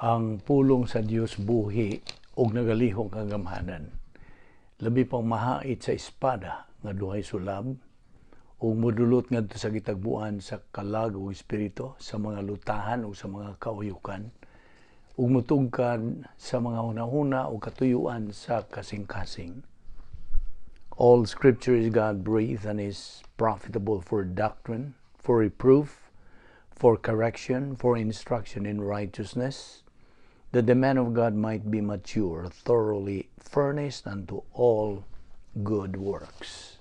Ang pulong sa Dios buhi og nagalihok ang gamhanan. Labi pang mahait sa espada nga duhay sulab ug modulot ngadto sa gitagbuan sa kalag ug espiritu, sa mga lutahan ug sa mga kauyukan, ug mutugkad sa mga hunahuna ug katuyuan sa kasing-kasing. All Scripture is God-breathed and is profitable for doctrine, for reproof, for correction, for instruction in righteousness, that the man of God might be mature, thoroughly furnished unto all good works.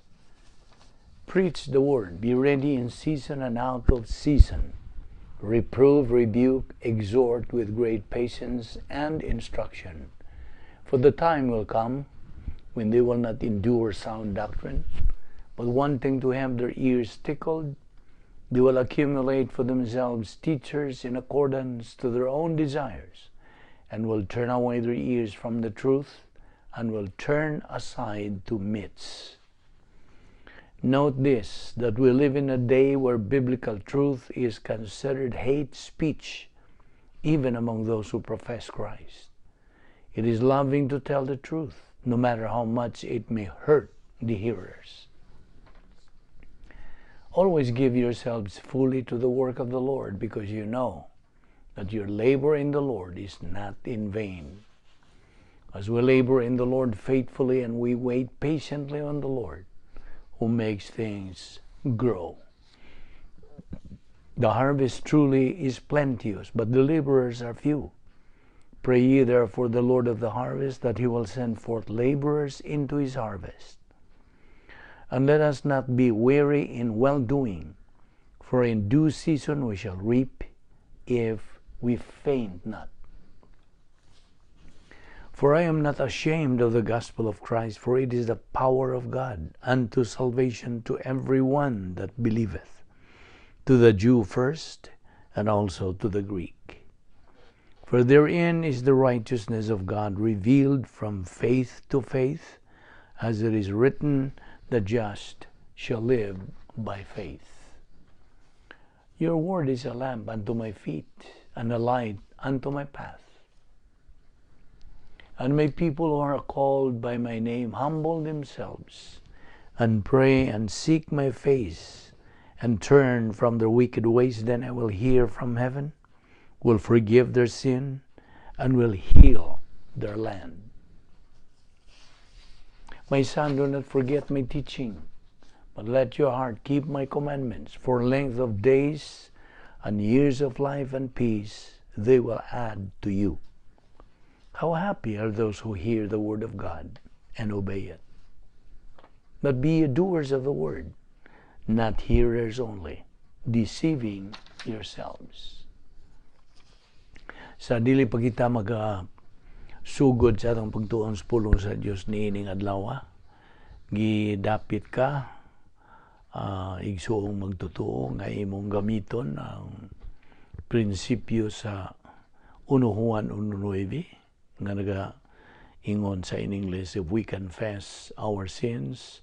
Preach the word. Be ready in season and out of season. Reprove, rebuke, exhort with great patience and instruction. For the time will come when they will not endure sound doctrine, but wanting to have their ears tickled, they will accumulate for themselves teachers in accordance to their own desires, and will turn away their ears from the truth, and will turn aside to myths. Note this, that we live in a day where biblical truth is considered hate speech, even among those who profess Christ. It is loving to tell the truth, no matter how much it may hurt the hearers. Always give yourselves fully to the work of the Lord, because you know that your labor in the Lord is not in vain. As we labor in the Lord faithfully and we wait patiently on the Lord, who makes things grow. The harvest truly is plenteous, but the laborers are few. Pray ye therefore the Lord of the harvest, that he will send forth laborers into his harvest. And let us not be weary in well-doing, for in due season we shall reap if we faint not. For I am not ashamed of the gospel of Christ, for it is the power of God unto salvation to every one that believeth, to the Jew first, and also to the Greek. For therein is the righteousness of God revealed from faith to faith, as it is written, the just shall live by faith. Your word is a lamp unto my feet, and a light unto my path. And may people who are called by my name humble themselves, and pray and seek my face, and turn from their wicked ways, then I will hear from heaven, will forgive their sin, and will heal their land. My son, do not forget my teaching, but let your heart keep my commandments. For length of days and years of life and peace they will add to you. How happy are those who hear the word of God and obey it. But be ye doers of the word, not hearers only, deceiving yourselves. Sa dili pa kita sugod sa atong pagtuon sa pulong sa Dios niining adlaw, gidapit ka igsuong magtotoo nga imong gamiton ang prinsipyo sa 1 Juan 1:9 nga ingon sa in English, if we confess our sins,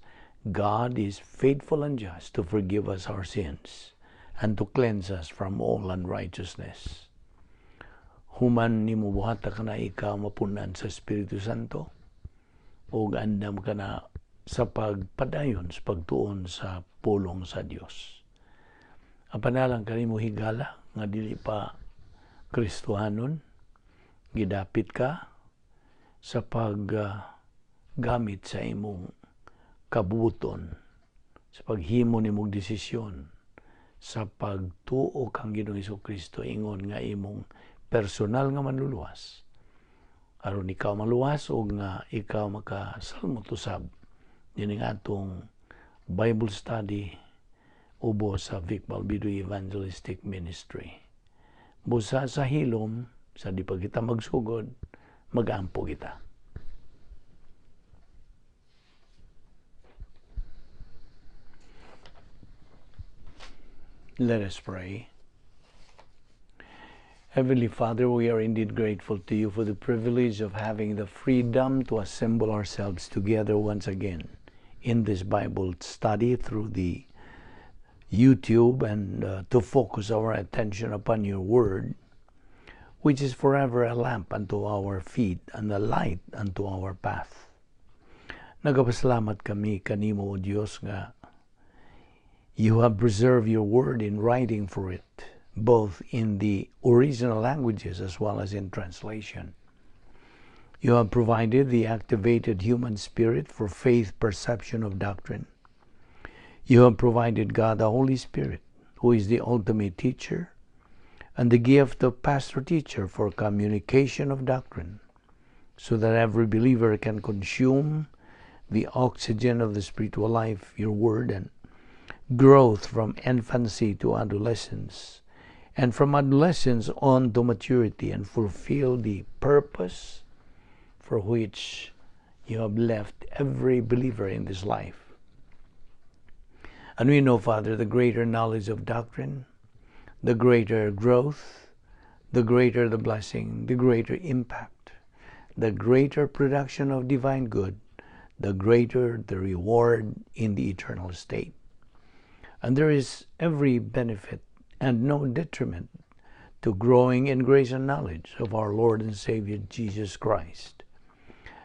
God is faithful and just to forgive us our sins and to cleanse us from all unrighteousness. Human nimo buhata ka na ikaw mapunan sa Espiritu Santo, o andam ka na sa pagpadayon sa pagtuon sa pulong sa Dios. Apanalang kanimo higala nga dili pa Kristohanon, gidapit ka sa paggamit sa imong kabuton, sa paghimo nimong desisyon, sa pagtuo kang Ginoong Hesukristo, ingon nga imong personal nga manluluwas. Aron ikaw maluwas o nga ikaw makasalmot usab din nga atong Bible study ubo sa Balbido Evangelistic Ministry. Busa sa hilom, sa di pa kita magsugod, magampo kita. Let us pray. Heavenly Father, we are indeed grateful to you for the privilege of having the freedom to assemble ourselves together once again in this Bible study through the YouTube and to focus our attention upon your word. which is forever a lamp unto our feet and a light unto our path. Nagapasalamat kami kanimo, O Diyos, nga you have preserved your word in writing for it, both in the original languages as well as in translation. You have provided the activated human spirit for faith perception of doctrine. You have provided God the Holy Spirit, who is the ultimate teacher, and the gift of pastor-teacher for communication of doctrine, so that every believer can consume the oxygen of the spiritual life, your word, and growth from infancy to adolescence, and from adolescence on to maturity, and fulfill the purpose for which you have left every believer in this life. And we know, Father, the greater knowledge of doctrine, the greater growth, the greater the blessing, the greater impact, the greater production of divine good, the greater the reward in the eternal state. And there is every benefit and no detriment to growing in grace and knowledge of our Lord and Savior Jesus Christ.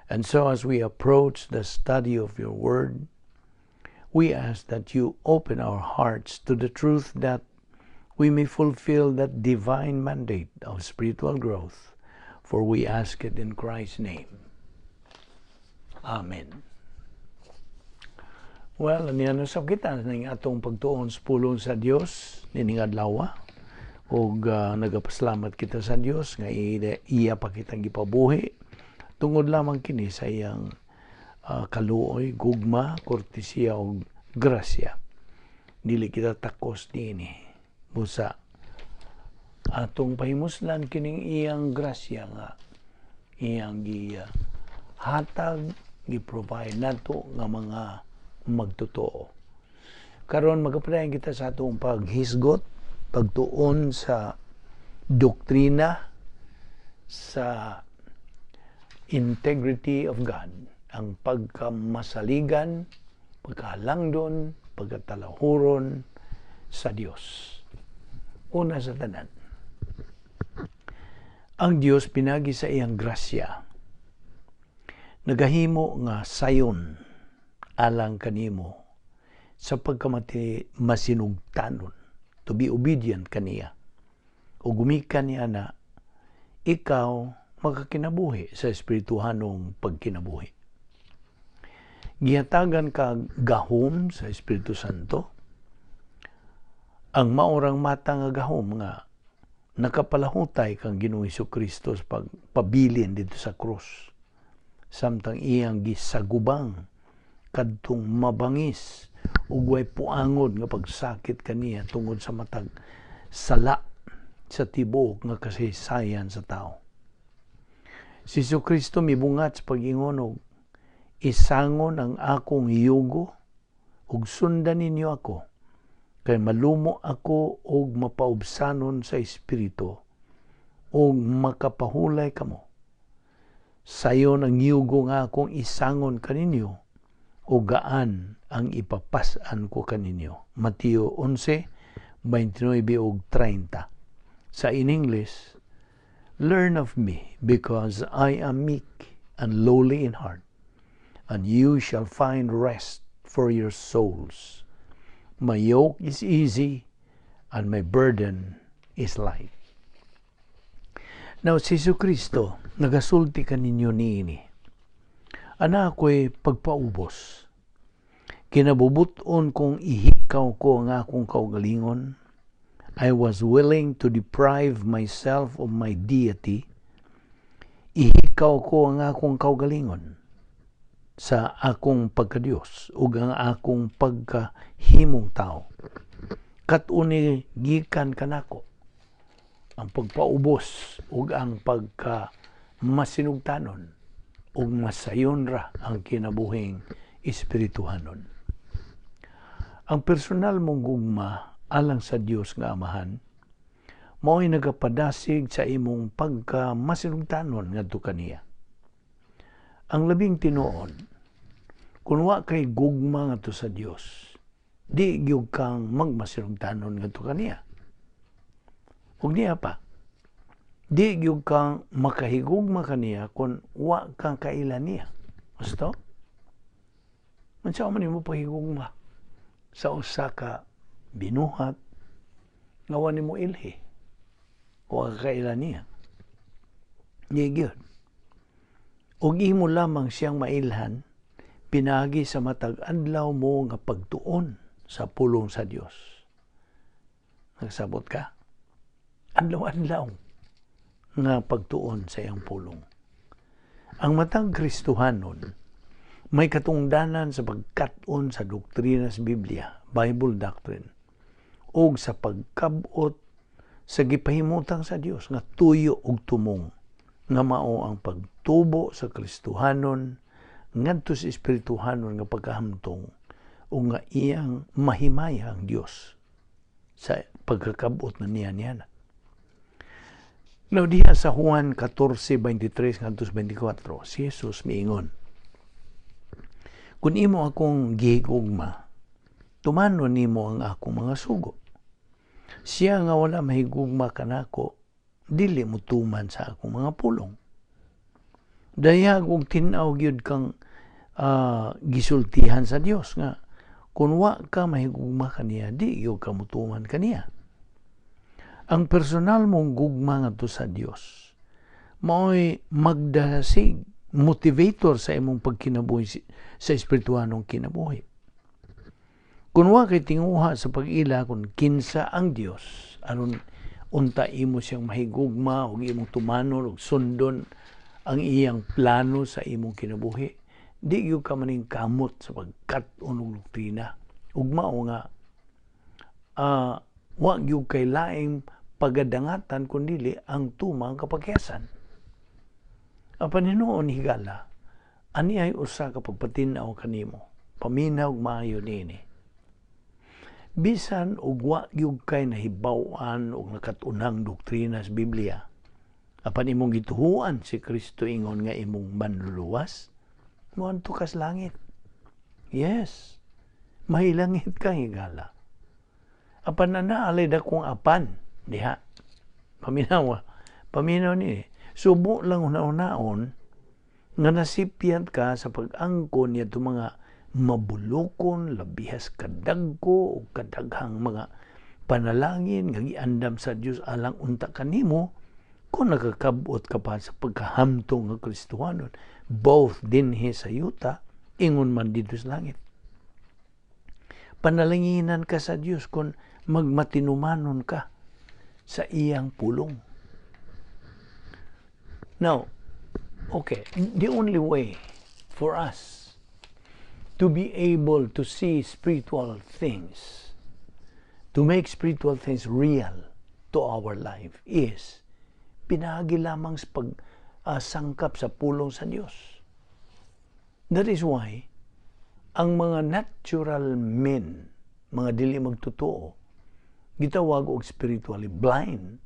And so as we approach the study of your word, we ask that you open our hearts to the truth, that we may fulfill that divine mandate of spiritual growth. For we ask it in Christ's name. Amen. Well, niyan sa kita ng atong pagtuon sa pulong sa Dios nining adlaw, ug nagapasalamat kita sa Dios nga iya pa kitang gipabuhi tungod lamang kini sa iyang kaluoy, gugma, kortesya ug grasya. Dili kita takos dinhi busa atong pahimuslan kining iyang grasya nga iyang hatag gi-provide nato nga mga magtotoo. Karon magapadayon kita sa atong paghisgot, pagtuon sa doktrina sa integrity of God, ang pagkamasaligan, pagkahalangdon, pagkatalahuron sa Dios. Una sa tanan, ang Dios pinagi sa iyang grasya, nagahimo nga sayon alang kanimo sa pagkamati masinugtanon, to be obedient kaniya, o gumikan niya na ikaw makakinabuhi sa espirituhanong pagkinabuhi. Gihatagan ka gahom sa Espiritu Santo, ang maurang mata nga gahom nga nakapalahutay kang Ginoong Hesukristo sa pagpabilin dito sa krus, samtang iyang gisagubang kadtong mabangis ug way puangod nga pagsakit kaniya tungod sa matag sala sa tibuok nga kasaysayan sa tao. Si Jesucristo mibungat sa pag-ingon og isangon ang akong yugo ug sundan ninyo ako, kay malumo ako og mapaubsanon sa espiritu ug makapahulay kamo. Sayon ang yugo nga akong isangon kaninyo o gaan ang ipapasan ko kaninyo. Mateo 11:29 ug 30. Sa in English, learn of me, because I am meek and lowly in heart, and you shall find rest for your souls. My yoke is easy, and my burden is light. Now, si Jesucristo, nagasulti kaninyo niini. Ana ako'y pagpaubos. Kinabubuton kong ihikaw ko ang akong kaugalingon. I was willing to deprive myself of my deity. Ihikaw ko ang akong kaugalingon sa akong pagkadiyos ug ang akong pagkahimong tao. Katuni gikan kanako ang pagpaubos ug ang pagkamasinugtanon ug masayon ra ang kinabuhing espirituhanon. Ang personal mong gugma alang sa Dios nga Amahan mao'y nagapadasig sa imong pagkamasinugtanon ngadto kaniya. Ang labing tinuon, kung wa kay gugma ngadto sa Dios, di gyud kang magmasinugtanon ngadto kaniya. Ug niya pa, Di gyud kang makahigugma kaniya kung wa kang kailan niya. Gusto? Unsa man nimo pahigugma sa usa ka binuhat nga wa nimo ilhi. Wa ka kailan niya. Di gyud. Og imo lamang siyang mailhan pinagi sa matag adlaw mo nga pagtuon sa pulong sa Dios. Nagsabot ka? Adlaw-adlaw nga pagtuon sa iyang pulong. Ang matang Kristohanon may katungdanan sa pagkat-on sa doktrina sa Biblia, Bible doctrine, o sa pagkabot sa gipahimutang sa Dios nga tuyo ug tumong nga mao ang pagtubo sa Kristohanon ngadto sa espirituhanon nga pagkahamtong o nga iyang mahimaya ang Dios sa pagkakabot na niya. Now, diha sa Juan 14:23-24, si Jesus miingon, kung imo akong gihigugma, tumanon nimo ang akong mga sugo. Siya nga wala mahigugma kanako, dili mo tuman sa akong mga pulong. Dayag og tin-aw gyud kang gisultihan sa Dios nga kung wa ka mahigugma kaniya, di gyud ka mutuman kaniya. Ang personal mong gugma ngadto sa Dios mao'y magdasig, motivator sa imong pagkinabuhi sa espirituhanong kinabuhi. Kung wa kay tinguha sa pag-ila kung kinsa ang Dios, aron unta imo siyang mahigugma ug imong tumanon ug sundon ang iyang plano sa imong kinabuhi, di gyud ka maning kamot sa pagkat-on og doktrina. Ug mao nga wa gyud kay laing pagadangatan kundili ang tumang kapakyasan. Ang Panginoon higala, ani ay usa ka pagpatinaw kanimo, paminaw ug maayo niini. Bisan og wa gyud kay nahibaw-an og nakatunang doktrina sa Biblia, apan imong gituhuan si Kristo ingon nga imong manluluwas, moadto ka sa langit. Yes, mahilangit ka higala. Apan naalay dakong apan diha. Paminaw ni. Subo lang una-unaon nga nasipyat ka sa pag-angkon niya mga mabulokon, labihas kadagko o kadaghang mga panalangin nga giandam sa Dios alang unta kanimo kung nakakabot ka pa sa pagkahamtong nga Kristohanon, both dinhi sa yuta ingon man dito sa langit. Panalanginan ka sa Dios kung magmatinumanon ka sa iyang pulong. Now, okay, the only way for us to be able to see spiritual things, to make spiritual things real to our life is pinagi lamang sa pagsangkap sa pulong sa Diyos. That is why ang mga natural men, mga dili magtotoo, gitawag og spiritually blind.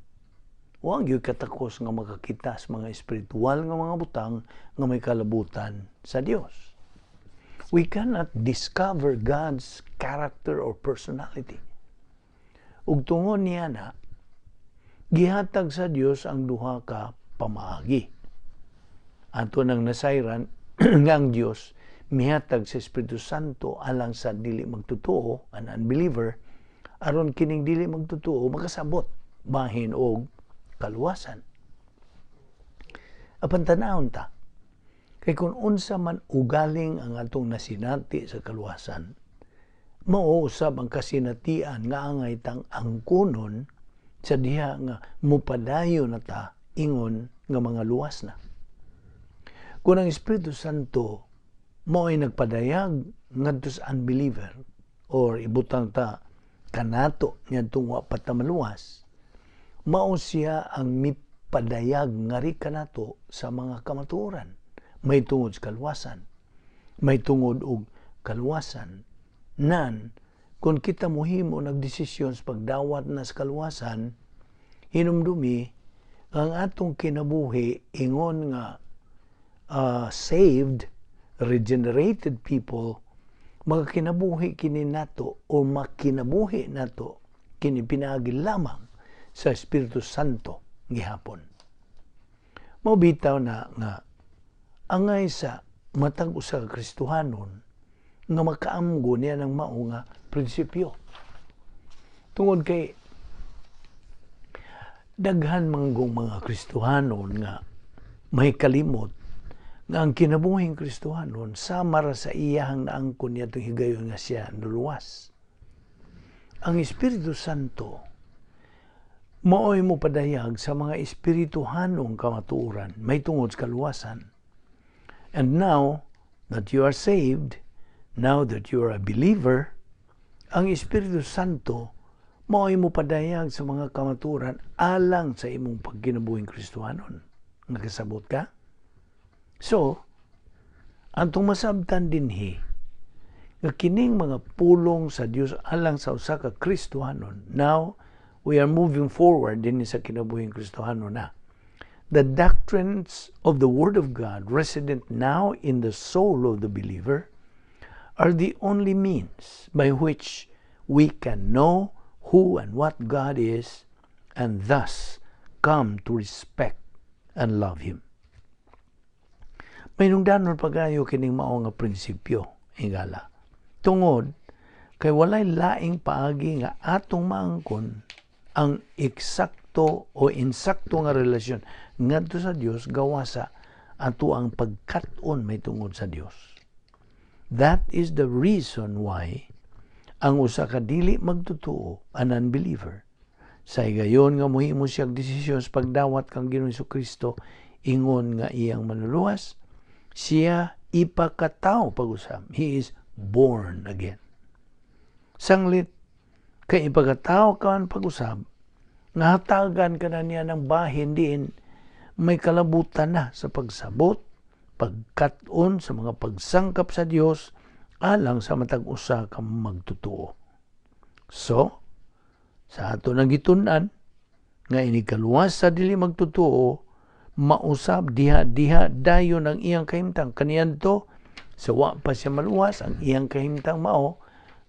Huwag yung katakos nga makakita sa mga espiritual nga mga butang nga may kalabutan sa Dios. We cannot discover God's character or personality. Ug tungod niya na, gihatag sa Dios ang duha ka pamaagi. Ato nang nasayran nga ang Dios mihatag sa Espiritu Santo alang sa dili magtotoo, an unbeliever, aron kining dili magtotoo makasabot bahin og kaluwasan. Apan tanawon ta, kay kung unsa man ugaling ang atong nasinati sa kaluwasan, mao usab ang kasinatian nga angay tang angkunon sa diha nga mupadayon na ta ingon nga mga luwas na. Kung ang Espiritu Santo mo'y nagpadayag ngadto sa unbeliever or ibutang ta kanato niyadtong wa pa ta maluwas, mao siya ang mipadayag ngari kanato sa mga kamatuoran. May tungod sa kaluwasan, may tungod og kaluwasan nan kung kita mohimo nagdesisyon sa pagdawat na sa kaluwasan, hinumdumi ang atong kinabuhi ingon nga saved, regenerated people, magkinabuhi kini nato o makinabuhi nato kini pinaagi lamang sa Espiritu Santo gihapon. Mabitaw na nga angay sa matag usa ka Kristohanon nga makaamgo niya ng mao nga prinsipyo. Tungod kay daghan manggong mga Kristohanon nga may kalimot nga ang kinabuhing Kristohanon sama ra sa iyahang naangkon niya itong higayon nga siya nuluwas. Ang Espiritu Santo maoy mo padayag sa mga espirituhanong kamatuoran may tungod sa kaluwasan. And now that you are saved, now that you are a believer, ang Espiritu Santo maoy mo padayag sa mga kamatuoran alang sa imong pagkinabuhing Kristohanon. Nakasabot ka? So, antong masabtan dinhi nga kining mga pulong sa Dios alang sa usa ka Kristohanon. Now, we are moving forward din sa kinabuhing Kristohanon na. The doctrines of the Word of God resident now in the soul of the believer are the only means by which we can know who and what God is and thus come to respect and love Him. May nungdanon pagayo kining mao nga prinsipyo, hingala. Tungod, kay walay laing paagi nga atong maangkon ang eksakto o insakto nga relasyon ngadto sa Dios gawa sa ato ang pagkat-on may tungod sa Dios. That is the reason why ang usa ka dili magtutuo, an unbeliever, sa higayon nga mohimo siyang desisyon sa pagdawat kang Ginoong Jesucristo ingon nga iyang manluluwas, siya ipakataw pag-usab. He is born again. Sanglit, kay ipakataw ka pag-usab, nga hatagan ka na niya ng bahin diin, may kalabutan na sa pagsabot, pagkat-on sa mga pagsangkap sa Dios, alang sa matag usa ka magtutuo. So, sa ato nagitunan, nga inikaluwas sa dili magtutuo, mausab diha dayon ang iyang kahimtang. Kaniadto, sa wa pa siya maluwas, ang iyang kahimtang mao,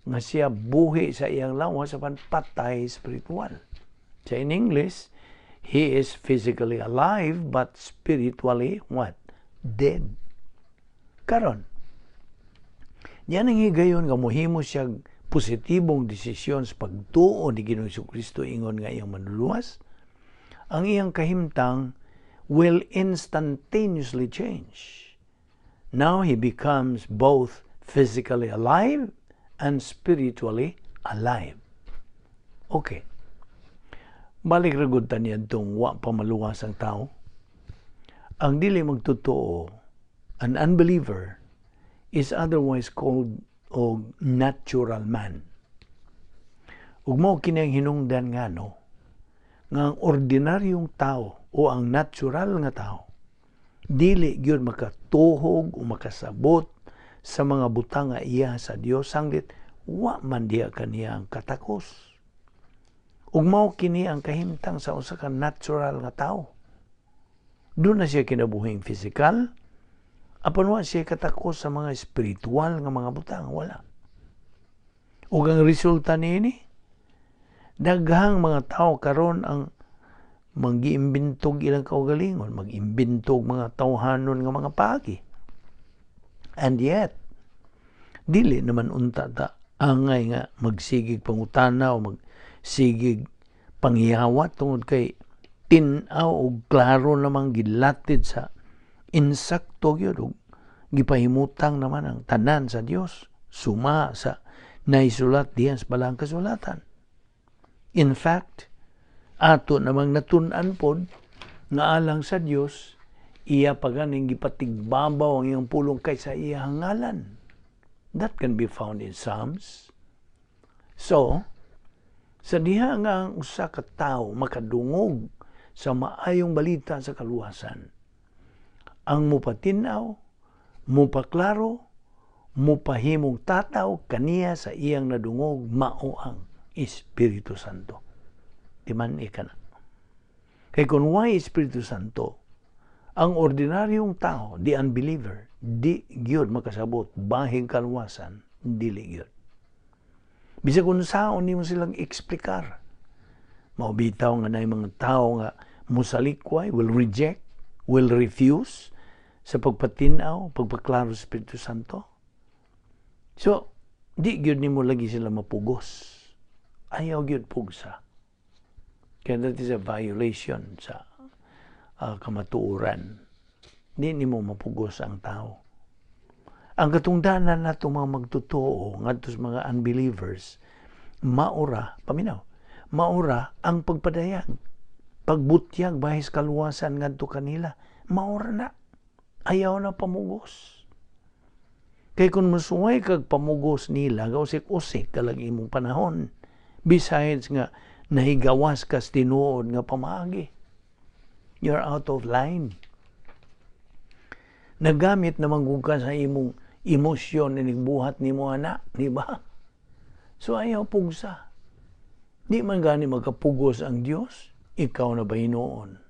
nga siya buhi sa iyang lawas sa patay spiritual. So in English, he is physically alive but spiritually what? Dead. Karon, yan ang higayon nga mohimo siya positibong desisyon sa pagtuo ni Ginoong Jesucristo ingon nga iyang manluluwas. Ang iyang kahimtang will instantaneously change. Now he becomes both physically alive and spiritually alive. Okay. Balik ragod ta niya itong wa pamaluwas ang tao. Ang dili magtotoo, an unbeliever, is otherwise called o natural man. Ug mao kini ang hinungdan nga no, nga ang ordinaryong tao o ang natural nga tao dili gyud makatuhog o makasabot sa mga butang nga iya sa Dios sanglit wa man diha kaniya ang katakos. Ug mao kini ang kahimtang sa usa ka natural nga tao. Doon na siya kinabuhing physical, apan wa siya katakos sa mga spiritual nga mga butang, wala. Ug ang resulta niini, daghang mga tao karon ang mag-iimbintog ilang kaugalingon, mag-imbintog mga tawhanon nga mga pagi. And yet, dili naman unta ta angay nga magsigig pangutana o magsigig panghiyawat tungod kay tinaw o klaro namang gilatid sa insakto gyud ug gipahimutang naman ang tanan sa Dios suma sa naisulat diyan sa balang kasulatan. In fact, ato namang natun-an pod nga alang sa Dios iya paganing gipatigbabaw ang iyang pulong kaysa iyang ngalan. That can be found in Psalms. So, sa diha nga ang usa ka tawo makadungog sa maayong balita sa kaluwasan, ang mupatinaw, mupaklaro, mupahimong tataw kaniya sa iyang nadungog mao ang Espiritu Santo. Timan ka na. Kay kung why Espiritu Santo, ang ordinaryong tao, the unbeliever, di gyud makasabot bahing kaluwasan, dili gyud. Bisag kung saan nimo silang eksplikar. Maubitaw nga na yung mga tao nga musalikway, will reject, will refuse sa pagpatinaw, pagpaklaro sa Espiritu Santo? So, di gyud nimo lagi sila mapugos. Ayaw gyud pugsa. Kaya that is a violation sa kamatuoran. Di nimo mapugos ang tao. Ang katungdanan nato mga magtotoo ngadto sa mga unbelievers, maura, paminaw, maura ang pagpadayag, pagbutyag bahis kaluwasan ngadto kanila, maura na. Ayaw na pamugos. Kay kung masuway kag pamugos nila, gausik-usik kalag imong panahon. Besides nga, nahigawas kas tinuod nga pamaagi. You're out of line. Nagamit naman ka sa imong emosyon na nagbuhat ni mo anak, di ba? So ayaw pugsa. Di man gani magkapugos ang Diyos, ikaw na ba hinoon?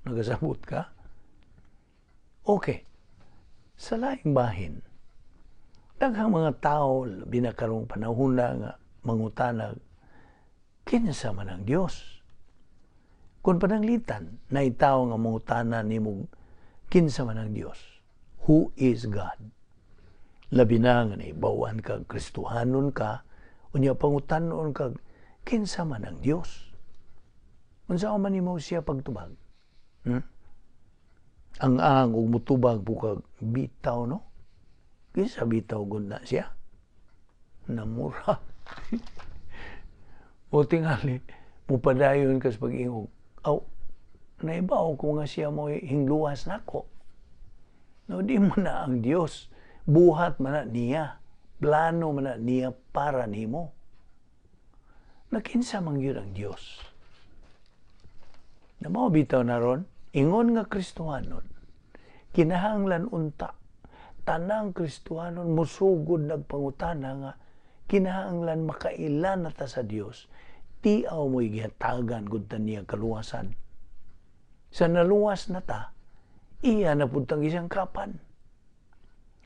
Nagasabot ka? Okay. Sa laing bahin, daghang mga tao, binakarong panahon na nga, mangutanag, kinsa man ang Diyos. Kung pananglitan, na itaw nga mangutana ni mo, kinsa man ang Diyos. Who is God? Labi na nga naibawan kag Kristuhanon ka, unya pangutanon kag, kinsa man ang Diyos. Unsa man nimo siya pagtubag? Ang ug mutubag bukag bitaw, no? Kinsa bitaw gud na siya? Namura. O tingali, mupadayon kas pag-ingog. Aw, naibaw ko nga siya mo hingluwas nako. No, di mo na ang Dios. Buhat man na niya. Plano man na niya para nimo. Nakinsa man yun ang Dios. Na mao bitaw na ron, ingon nga Kristohanon, kinahanglan unta, tanang Kristohanon musugod nagpangutana nga, kinahanglan makailan na ta sa Dios, tiaw mo'y gihatagan gud ta niya kaluwasan. Sa naluwas na ta, iya na pud tang isang kapan.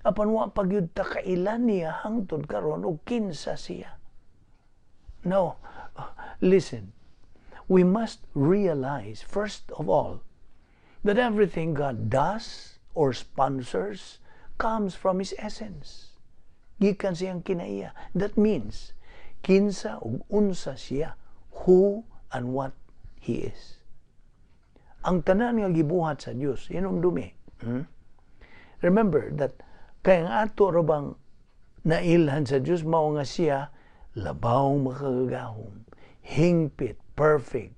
Apan wa pagyud ta kailan niya hangtod karon og kinsa siya. No, listen. We must realize, first of all, that everything God does or sponsors comes from His essence. Gikan siyang kinaiya. That means, kinsa ug unsa siya, who and what He is. Ang tanan nga gibuhat sa Dios, inumdumi. Remember that, kaya nga ato rabang nailhan sa Dios, mao nga siya, labaw makagagahom, hingpit, perfect,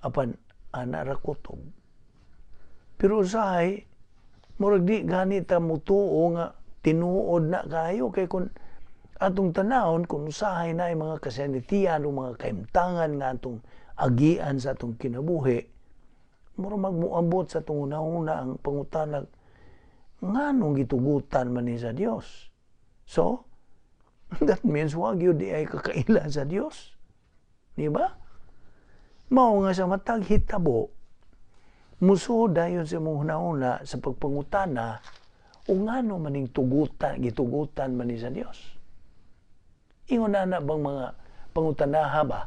apan anarakutob. Pero usahay, murag di gani ta mutuo nga tinuod na kayo, kay kun atong tanawon, kung usahay na yung mga kasanitian o mga kaimtangan nga atong agian sa atong kinabuhi, murag magmuambot sa atong una-una ang pangutanag, nga nung gitugutan man ni sa Dios. So, that means wag yun di ay kakailan sa Dios. Di ba? Mao nga sa matag hitabo, muso dayon sa mong una-una sa pagpangutana, o nga no maning gitugutan man ni sa Dios. Ingon na bang mga pangutanaha ba?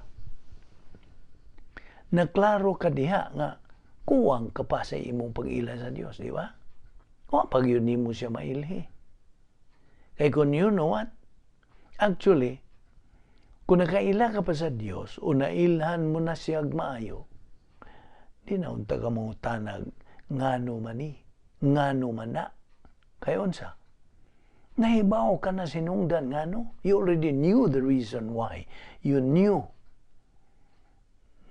Naklaro ka diha nga kuwang ka pa sa imong pag-ila sa Dios, di ba? O pag yun mo siya mailhi. Kaya kung you know what? Actually, kung nakaila ka pa sa Dios o nailhan mo na siya maayo, di na unta ka mong tanag ngano mani, ngano man na. Kaya unsa? Nahibaw ka na sinungdan ngano? You already knew the reason why. You knew.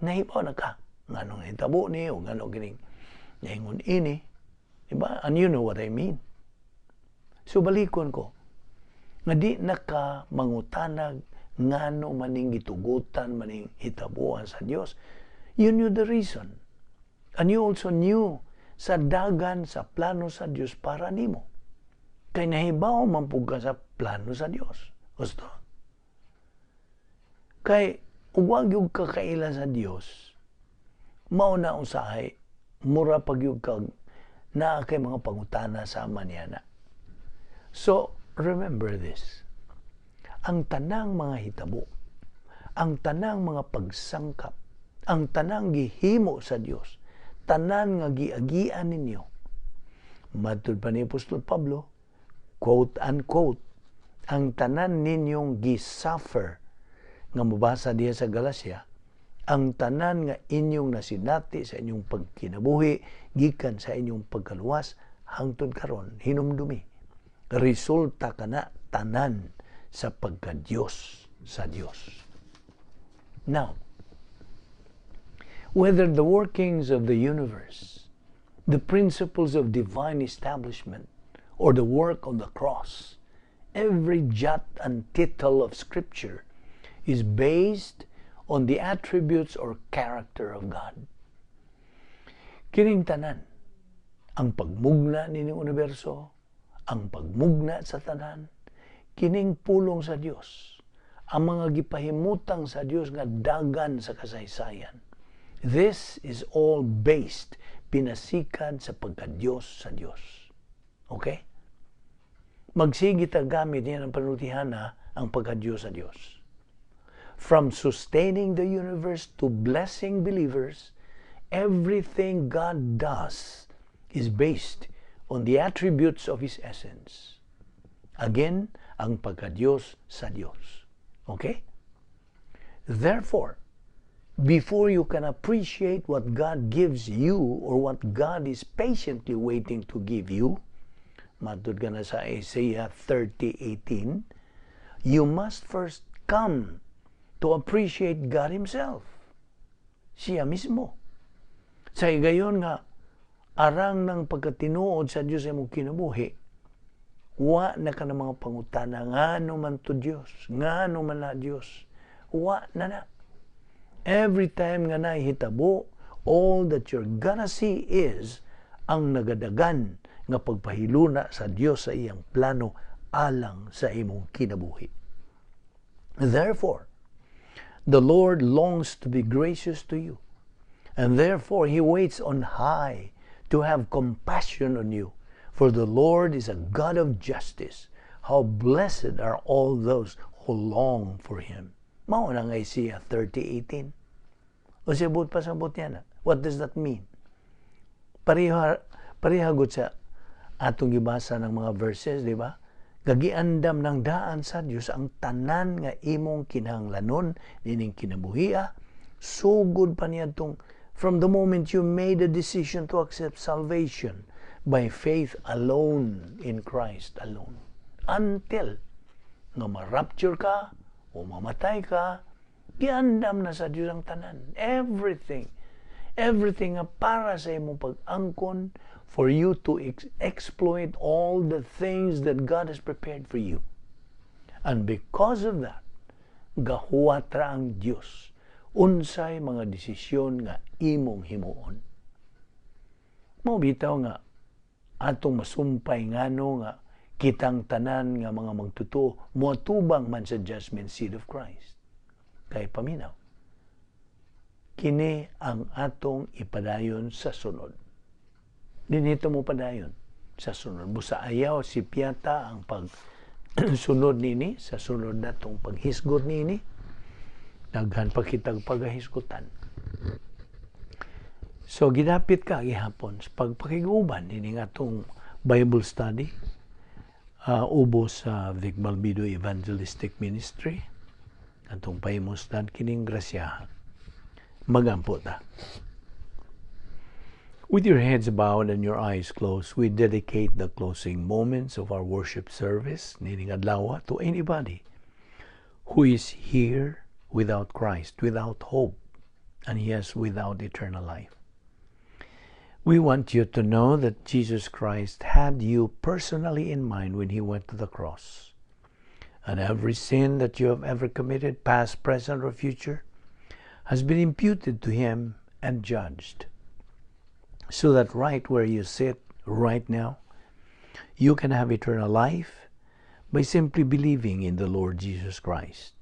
Nahibaw na ka. Ngano hitabo ni o ngano gining naingon ini. Diba? And you know what I mean. So balikon ko, nga di naka mangutanag ngano maning gitugutan maning hitabuan sa Dios. You knew the reason. And you also knew sa dagan sa plano sa Dios para nimo. Kay nahibaw man pud ka sa plano sa Dios. Gusto? Kay ug yung kakailan sa Dios, mao na usahay mura pagyug kag naa kay mga pangutana sa manana. So, remember this. Ang tanang mga hitabo, ang tanang mga pagsangkap, ang tanang gihimo sa Dios, tanan nga giagian ninyo, Matod pa ni Apostol Pablo, quote unquote, ang tanan ninyong gisuffer nga mabasa diha sa Galacia, ang tanan nga inyong nasinati sa inyong pagkinabuhi gikan sa inyong pagkaluwas hangtod karon hinumdumi. Resulta kana tanan sa pagka-Diyos sa Dios. Now, whether the workings of the universe, the principles of divine establishment, or the work of the cross, every jot and tittle of Scripture is based on the attributes or character of God. Kining tanan, ang pagmugna nining universo, ang pagmugna sa tanan, kining pulong sa Dios, ang mga gipahimutang sa Dios nga dagan sa kasaysayan. This is all based, pinasikan sa pagka-Diyos sa Dios. Okay? Magsige ta gamit niya ng panultihana ang pagka-Diyos sa Dios. From sustaining the universe to blessing believers, everything God does is based on the attributes of His essence. Again, ang pagka-Diyos sa Diyos. Okay? Therefore, before you can appreciate what God gives you or what God is patiently waiting to give you, matod ka na sa Isaiah 30:18, you must first come to appreciate God Himself. Siya mismo. Sa igayon nga, arang ng pagkatinuod sa Diyos ay mong kinabuhi, wa na ka ng mga pangutana, nga man to Diyos, nga man na Diyos, wa na. Every time nga nahitabo, all that you're gonna see is ang nagadagan nga pagpahiluna sa Diyos sa iyang plano alang sa imong kinabuhi. Therefore, the Lord longs to be gracious to you, and therefore He waits on high to have compassion on you. For the Lord is a God of justice. How blessed are all those who long for Him. Mao nang Isaiah 30:18. O sibot pa sabot niya na. What does that mean? Parihagod sa atong gibasa ng mga verses, di ba? Gagiandam ng daan sa Dios ang tanan nga imong kinahanglanon nining kinabuhia. Sugod pa niya tong from the moment you made a decision to accept salvation by faith alone in Christ alone. Until nga ma-rapture ka o mamatay ka, giandam na sa Diyos ang tanan. Everything nga para sa imong pag-angkon for you to exploit all the things that God has prepared for you. And because of that, gahuwatra ang Diyos unsay mga desisyon nga imong himuon. Mabitaw nga atong masumpay ngano nga kitang tanan nga mga magtutuo moatubang man sa judgment seat of Christ. Kay paminaw, kini ang atong ipadayon sa sunod. Dinito mo padayon sa sunod. Busa ayaw si piyata ang pagsunod nini sa sunod natong paghisgot nini. Daghan pa kitag pagahisgutan. So, ginapit ka gihapon sa pagpakiguban ini nga atong Bible study ubos sa Vic Balbido Evangelistic Ministry atong pahimusdan kining grasyahan. Magampo ta. With your heads bowed and your eyes closed, we dedicate the closing moments of our worship service nining adlaw to anybody who is here without Christ, without hope, and yes, without eternal life. We want you to know that Jesus Christ had you personally in mind when He went to the cross. And every sin that you have ever committed, past, present, or future, has been imputed to Him and judged. So that right where you sit right now, you can have eternal life by simply believing in the Lord Jesus Christ.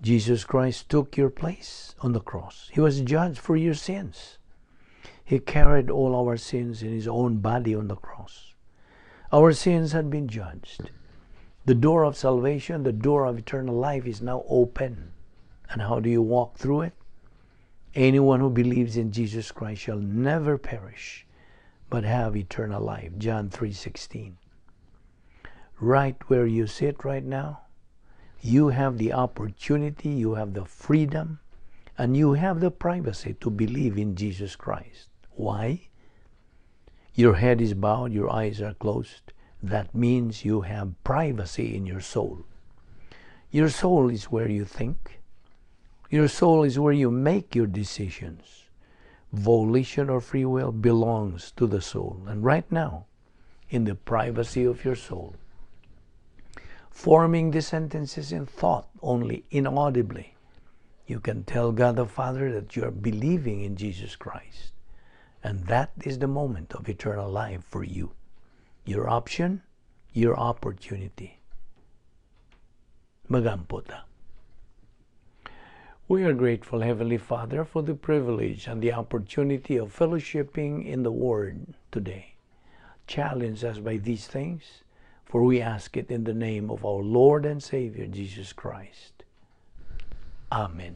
Jesus Christ took your place on the cross. He was judged for your sins. He carried all our sins in His own body on the cross. Our sins had been judged. The door of salvation, the door of eternal life is now open. And how do you walk through it? Anyone who believes in Jesus Christ shall never perish, but have eternal life. John 3:16. Right where you sit right now, you have the opportunity, you have the freedom, and you have the privacy to believe in Jesus Christ. Why? Your head is bowed, your eyes are closed. That means you have privacy in your soul. Your soul is where you think. Your soul is where you make your decisions. Volition or free will belongs to the soul. And right now, in the privacy of your soul, forming the sentences in thought only, inaudibly, you can tell God the Father that you are believing in Jesus Christ. And that is the moment of eternal life for you. Your option, your opportunity. Magampota. We are grateful, Heavenly Father, for the privilege and the opportunity of fellowshipping in the Word today. Challenge us by these things, for we ask it in the name of our Lord and Savior, Jesus Christ. Amen.